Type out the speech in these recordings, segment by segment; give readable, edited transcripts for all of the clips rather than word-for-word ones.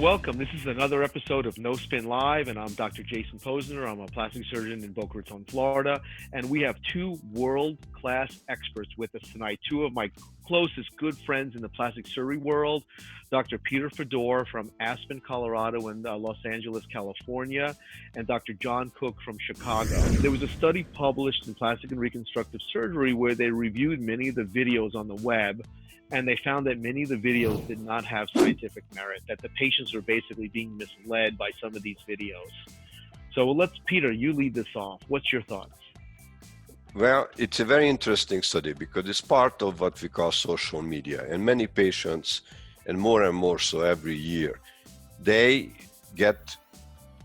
welcome. This is another episode of No Spin Live, and I'm Dr. Jason Posner. I'm a plastic surgeon in Boca Raton, Florida, and we have two world-class experts with us tonight, two of my closest good friends in the plastic surgery world, Dr. Peter Fedor from Aspen, Colorado, and Los Angeles, California, and Dr. John Cook from Chicago. There was a study published in Plastic and Reconstructive Surgery where they reviewed many of the videos on the web, and they found that many of the videos did not have scientific merit, that the patients were basically being misled by some of these videos. So Peter, you lead this off. What's your thoughts? Well, it's a very interesting study because it's part of what we call social media. And many patients, and more so every year, they get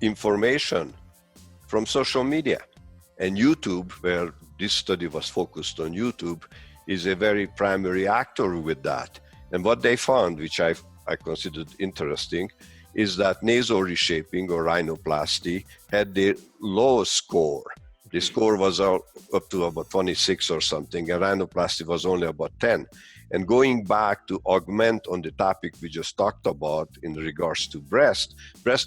information from social media. And YouTube, where this study was focused on YouTube, is a very primary actor with that. And what they found, which I considered interesting, is that nasal reshaping or rhinoplasty had the lowest score. The score was up to about 26 or something, and rhinoplasty was only about 10. And going back to augment on the topic we just talked about in regards to breast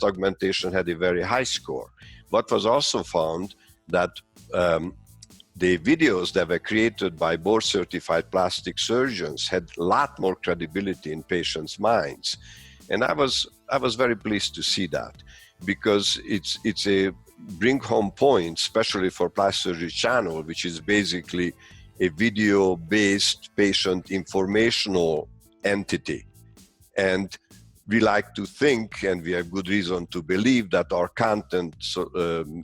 augmentation had a very high score. What was also found that the videos that were created by board-certified plastic surgeons had a lot more credibility in patients' minds. And I was very pleased to see that, because it's a bring home point, especially for Plastic Surgery Channel, which is basically a video-based patient informational entity. And we like to think, and we have good reason to believe, that our content,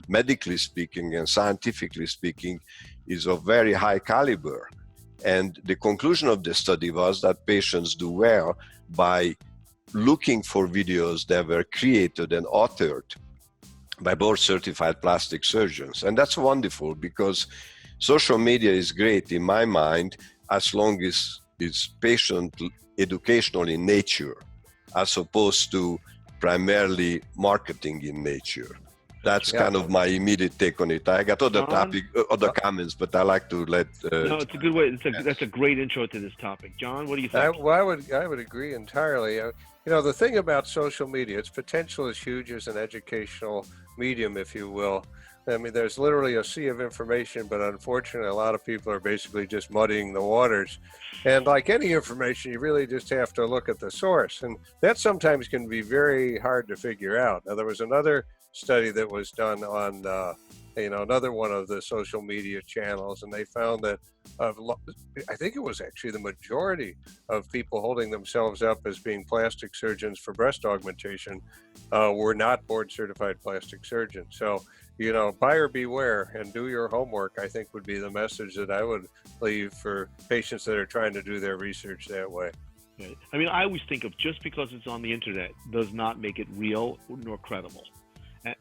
medically speaking and scientifically speaking, is of very high caliber. And the conclusion of the study was that patients do well by looking for videos that were created and authored by board-certified plastic surgeons. And that's wonderful, because social media is great in my mind as long as it's patient educational in nature, as opposed to primarily marketing in nature. That's kind of my immediate take on it. I got other comments, but I like to let. No, it's a good way. That's a great intro to this topic. John, what do you think? I would agree entirely. The thing about social media, its potential is huge as an educational medium, if you will. I mean, there's literally a sea of information, but unfortunately, a lot of people are basically just muddying the waters. And like any information, you really just have to look at the source. And that sometimes can be very hard to figure out. Now, there was another study that was done on, another one of the social media channels, and they found that I think it was actually the majority of people holding themselves up as being plastic surgeons for breast augmentation were not board-certified plastic surgeons. So, buyer beware and do your homework, I think, would be the message that I would leave for patients that are trying to do their research that way. I mean, I always think of just because it's on the internet does not make it real nor credible.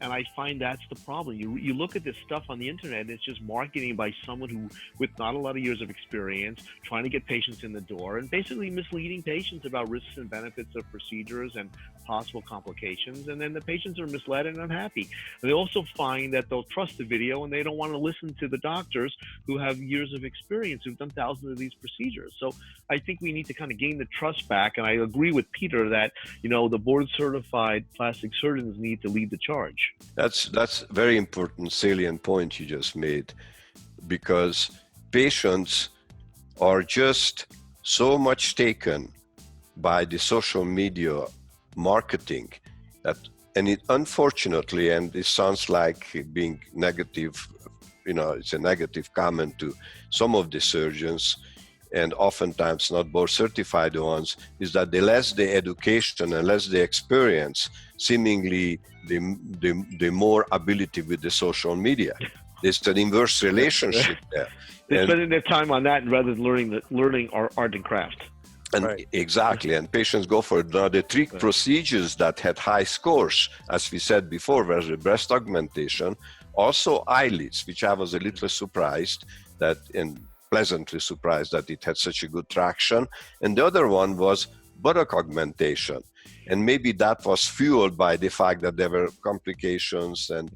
And I find that's the problem. You look at this stuff on the internet, and it's just marketing by someone who, with not a lot of years of experience, trying to get patients in the door and basically misleading patients about risks and benefits of procedures and possible complications. And then the patients are misled and unhappy. And they also find that they'll trust the video and they don't want to listen to the doctors who have years of experience, who've done thousands of these procedures. So I think we need to kind of gain the trust back. And I agree with Peter that, the board-certified plastic surgeons need to lead the charge. That's a very important salient point you just made, because patients are just so much taken by the social media marketing and it unfortunately, and this sounds like being negative, it's a negative comment to some of the surgeons, and oftentimes not board certified ones, is that the less the education and less the experience, seemingly the more ability with the social media. There's an inverse relationship there. They're spending their time on that rather than learning art and craft. And right. Exactly, and patients go for it. Now, the three procedures that had high scores, as we said before, were the breast augmentation, also eyelids, which I was a little surprised that, and pleasantly surprised that it had such a good traction. And the other one was buttock augmentation. And maybe that was fueled by the fact that there were complications, and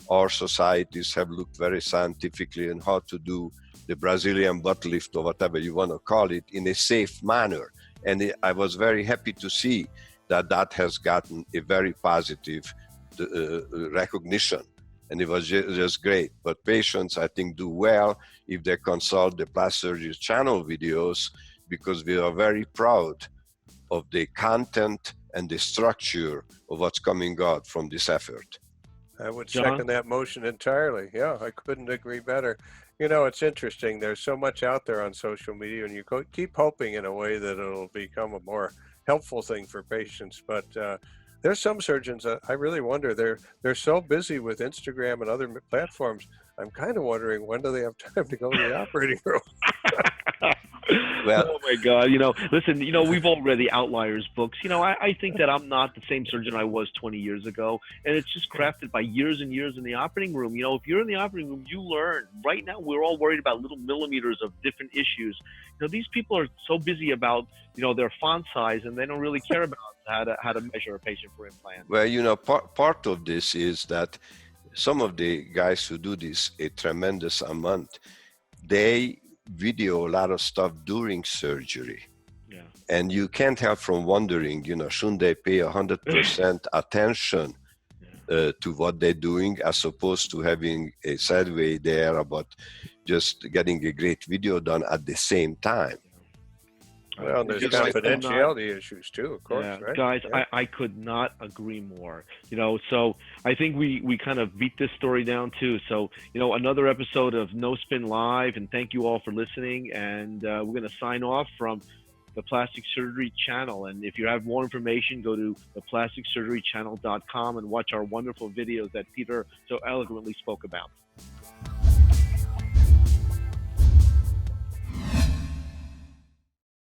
our societies have looked very scientifically on how to do the Brazilian butt lift, or whatever you want to call it, in a safe manner. And I was very happy to see that has gotten a very positive recognition. And it was just great. But patients, I think, do well if they consult the plastic surgery channel videos, because we are very proud of the content and the structure of what's coming out from this effort. I would John? second that motion entirely. Yeah, I couldn't agree better. You know, it's interesting. There's so much out there on social media, and you keep hoping in a way that it'll become a more helpful thing for patients. But there's some surgeons that I really wonder, they're so busy with Instagram and other platforms. I'm kind of wondering, when do they have time to go to the operating room? Well, oh my God! Listen. We've all read the Outliers books. I think that I'm not the same surgeon I was 20 years ago, and it's just crafted by years and years in the operating room. If you're in the operating room, you learn. Right now, we're all worried about little millimeters of different issues. These people are so busy about their font size, and they don't really care about how to measure a patient for implant. Well, part of this is that some of the guys who do this a tremendous amount, they video a lot of stuff during surgery. Yeah. And you can't help from wondering, shouldn't they pay 100% attention to what they're doing, as opposed to having a sideway there about just getting a great video done at the same time. Well, there's confidentiality issues too, of course, yeah, right? Guys, yeah. I could not agree more. So I think we kind of beat this story down too. So, another episode of No Spin Live, and thank you all for listening. And we're going to sign off from the Plastic Surgery Channel. And if you have more information, go to theplasticsurgerychannel.com and watch our wonderful videos that Peter so eloquently spoke about.